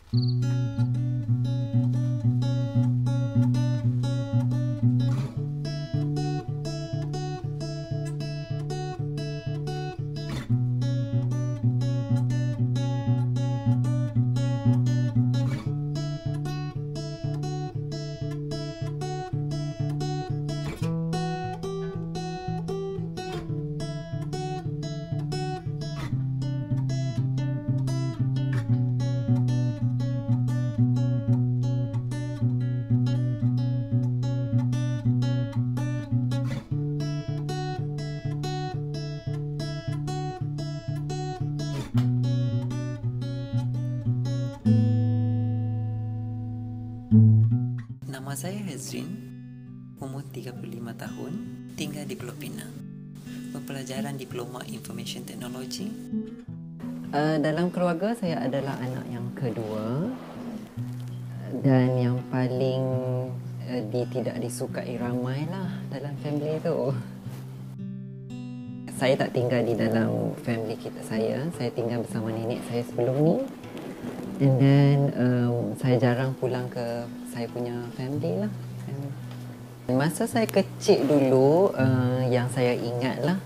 Nama saya Hazrin, umur 35 tahun, tinggal di Pulau Pinang. Berpelajaran Diploma Information Technology. Dalam keluarga saya adalah anak yang kedua dan yang paling tidak disukai ramai lah dalam family tu. Saya tak tinggal di dalam family kita saya tinggal bersama nenek saya sebelum ni. And then saya jarang pulang ke saya punya family lah. Masa saya kecil dulu, yang saya ingat lah,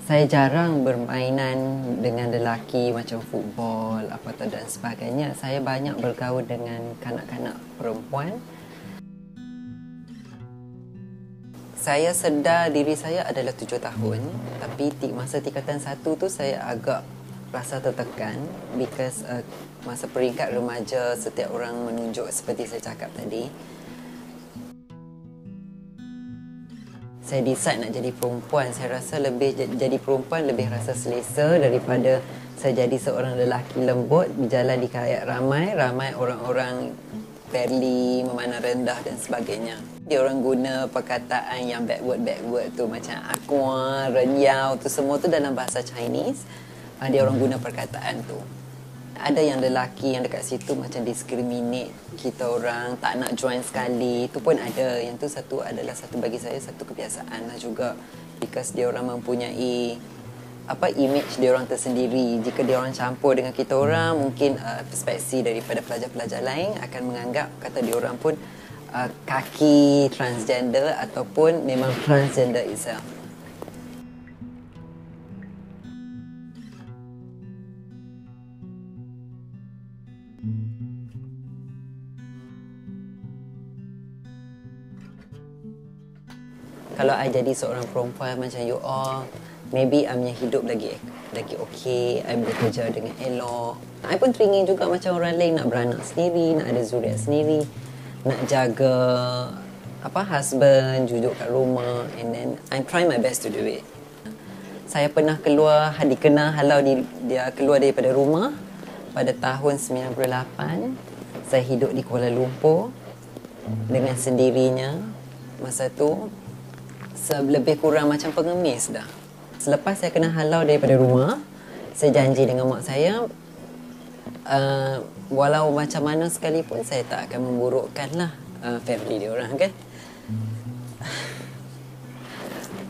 saya jarang bermainan dengan lelaki macam football apa dan sebagainya. Saya banyak bergaul dengan kanak-kanak perempuan. Saya sedar diri saya adalah 7 tahun, tapi masa tingkatan 1 tu saya agak rasa tertekan because masa peringkat remaja setiap orang menunjuk seperti saya cakap tadi. Saya decide nak jadi perempuan. Saya rasa jadi perempuan lebih rasa selesa daripada saya jadi seorang lelaki lembut berjalan di khalayak ramai orang-orang fairly memandang rendah dan sebagainya. Dia orang guna perkataan yang backward tu macam aqua, renyau tu semua tu dalam bahasa Chinese. Dia orang guna perkataan tu. Ada yang lelaki yang dekat situ macam discriminate kita orang, tak nak join sekali. Itu pun ada. Yang tu bagi saya satu kebiasaan lah juga. Because dia orang mempunyai image dia orang tersendiri. Jika dia orang campur dengan kita orang, mungkin perspektif daripada pelajar-pelajar lain akan menganggap kata dia orang pun kaki transgender ataupun memang transgender itself. Kalau I jadi seorang perempuan macam you all, maybe I punya hidup lagi okey, I boleh kerja dengan elok. I pun teringin juga macam orang lain nak beranak sendiri, nak ada zuriat sendiri, nak jaga husband, duduk kat rumah, and then I'm trying my best to do it. Saya pernah dikenal halau dia keluar daripada rumah pada tahun 98. Saya hidup di Kuala Lumpur dengan sendirinya. Masa tu lebih kurang macam pengemis dah. Selepas saya kena halau daripada rumah, saya janji dengan mak saya, walau macam mana sekalipun saya tak akan memburukkan lah family dia orang kan.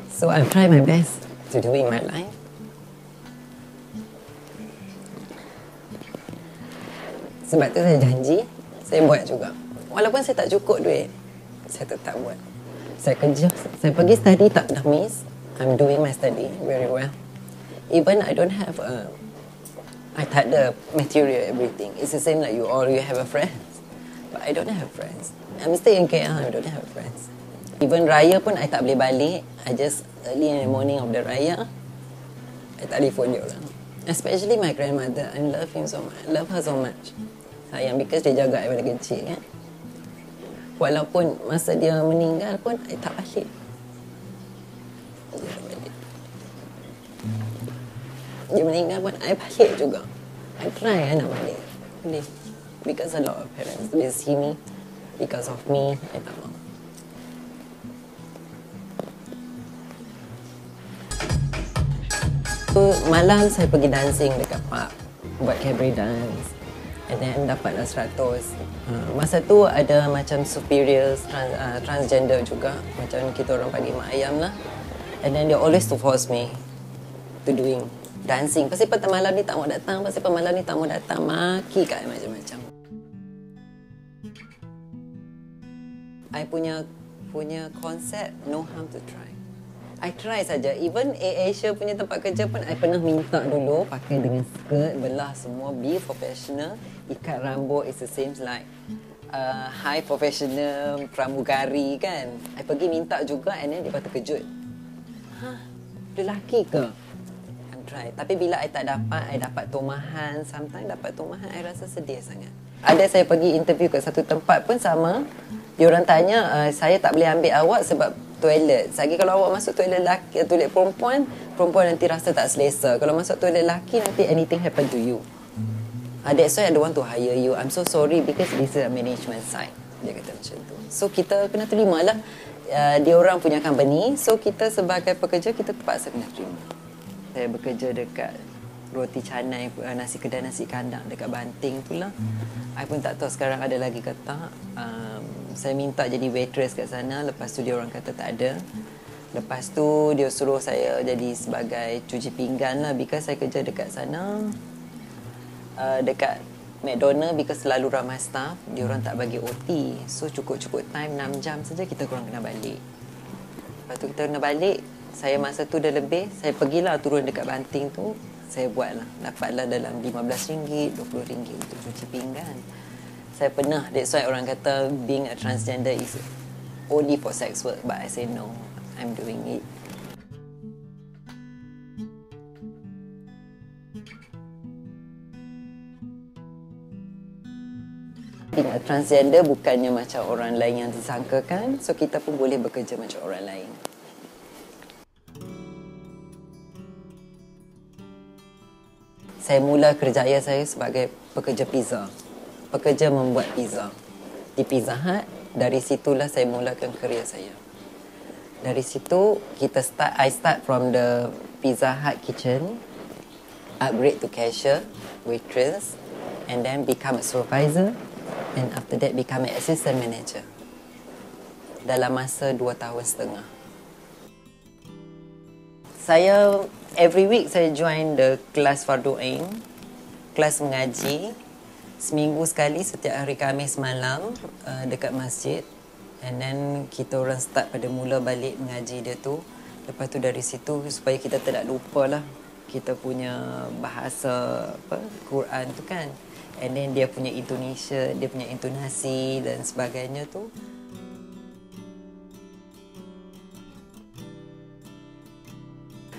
So I'm trying my best to do in my life. Sebab tu saya janji, saya buat juga. Walaupun saya tak cukup duit, saya tetap buat. Saya kerja, saya pergi study tak pernah miss. I'm doing my study very well. Even I don't have I tak ada material everything. It's the same like you all, you have a friend. But I don't have friends. I'm stay in KL, I don't have friends. Even raya pun I tak boleh balik. I just early in the morning of the raya, I telefon dia orang. Especially my grandmother, I love her so much. Sayang because dia jaga I pada kecil kan. Walaupun masa dia meninggal pun, I tak balik. Dia meninggal pun, I balik juga. I try nak balik. Because a lot of parents, they see me. Because of me, I tak mau. Malam saya pergi dancing dekat park. Buat cabaret dance. And then dapatlah 100. Masa tu ada macam superior transgender juga. Macam kita orang panggil mak ayam lah. And then they always to force me to doing dancing. Pasal petang malam ni tak mau datang. Maki kat macam-macam. I punya konsep no harm to try. I try saja. Even Asia punya tempat kerja pun I pernah minta dulu pakai dengan skirt, belah semua, be professional, ikat rambut is the same like high professional pramugari kan. I pergi minta juga and then dia terkejut. Lelaki ke? I try. Tapi bila I tak dapat, I dapat tomahan. Sometimes dapat tomahan, I rasa sedih sangat. Ada saya pergi interview ke satu tempat pun sama. Diorang tanya, saya tak boleh ambil awak sebab toilet. Lagi kalau awak masuk toilet lelaki, toilet perempuan nanti rasa tak selesa. Kalau masuk toilet lelaki, nanti anything happen to you. That's why I don't want to hire you. I'm so sorry because this is a management side. Dia kata macam tu. So kita kena terima lah. Dia orang punya company. So kita sebagai pekerja, kita terpaksa kena terima. Saya bekerja dekat roti canai, kedai nasi kandang dekat Banting tu lah. I pun tak tahu sekarang ada lagi ke tak. Saya minta jadi waitress kat sana. Lepas tu dia orang kata tak ada. Lepas tu dia suruh saya jadi sebagai cuci pinggan lah. Because saya kerja dekat sana, dekat McDonald, because selalu ramai staff. Dia orang tak bagi OT. So cukup-cukup time 6 jam saja kita korang kena balik. Lepas tu kita kena balik. Saya masa tu dah lebih. Saya pergilah turun dekat Banting tu. Saya buatlah. Dapatlah dalam RM15, RM20 untuk cuci pinggan. Saya pernah, that's why orang kata being a transgender is only for sex work. But I say no, I'm doing it. Being a transgender bukannya macam orang lain yang disangkakan. So kita pun boleh bekerja macam orang lain. Saya mula kerjaya saya sebagai pekerja pizza. Pekerja membuat pizza di Pizza Hut. Dari situlah saya mulakan kerjaya saya. Dari situ I start from the Pizza Hut kitchen, upgrade to cashier, waitress, and then become a supervisor, and after that become an assistant manager. Dalam masa 2 tahun setengah. Saya every week saya join the kelas Fardu Ain, kelas mengaji. Seminggu sekali setiap hari Khamis malam dekat masjid. And then kita orang start pada mula balik mengaji dia tu. Lepas tu dari situ supaya kita tidak lupa lah kita punya bahasa Quran tu kan. And then dia punya Indonesia, dia punya intonasi dan sebagainya tu.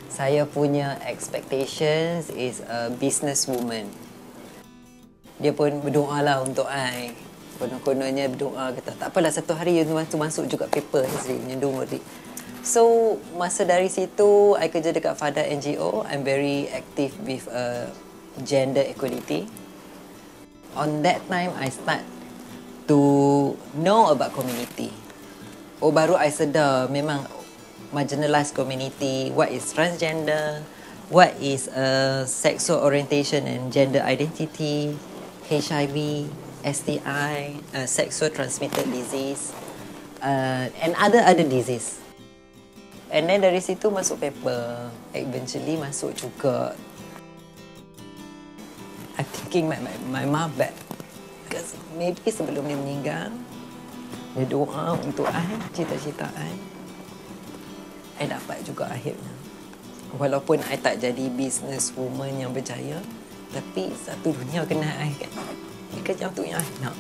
Saya punya expectations is a businesswoman. Dia pun berdoa lah untuk I. Konon-kononnya berdoa kata, tak apalah satu hari you masuk juga paper Hazrin, don't worry. So, masa dari situ, I kerja dekat FADA NGO. I'm very active with gender equality. On that time, I start to know about community. Baru I sedar memang marginalized community, what is transgender, what is sexual orientation and gender identity, HIV, STI, sexual transmitted disease, and other disease. And then dari situ masuk paper, eventually masuk juga. I'm thinking my mom back, because maybe sebelum dia meninggal, dia doa untuk I, cita-cita I dapat juga akhirnya. Walaupun I tak jadi businesswoman yang berjaya, tapi satu dunia kena I kan. Kerja untuk yang I nak.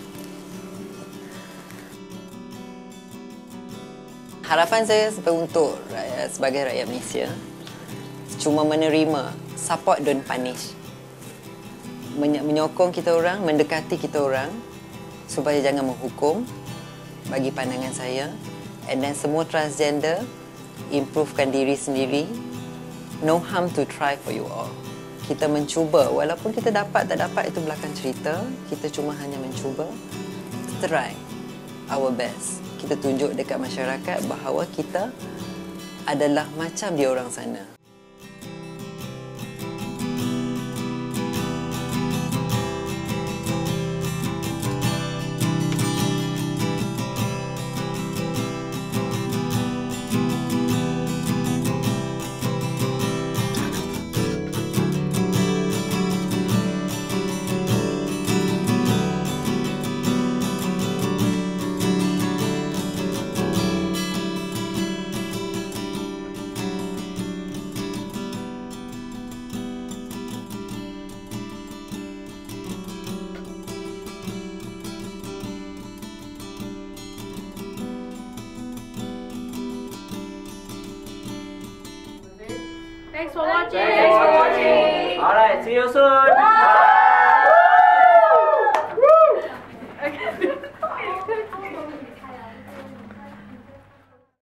Harapan saya sebagai rakyat Malaysia, cuma menerima, support don't punish. Menyokong kita orang, mendekati kita orang, supaya jangan menghukum, bagi pandangan saya. And then semua transgender, improvekan diri sendiri. No harm to try for you all. Kita mencuba, walaupun kita dapat tak dapat itu belakang cerita. Kita cuma hanya mencuba. Try our best. Kita tunjuk dekat masyarakat bahawa kita adalah macam dia orang sana. Thanks for watching. Alright, see you soon.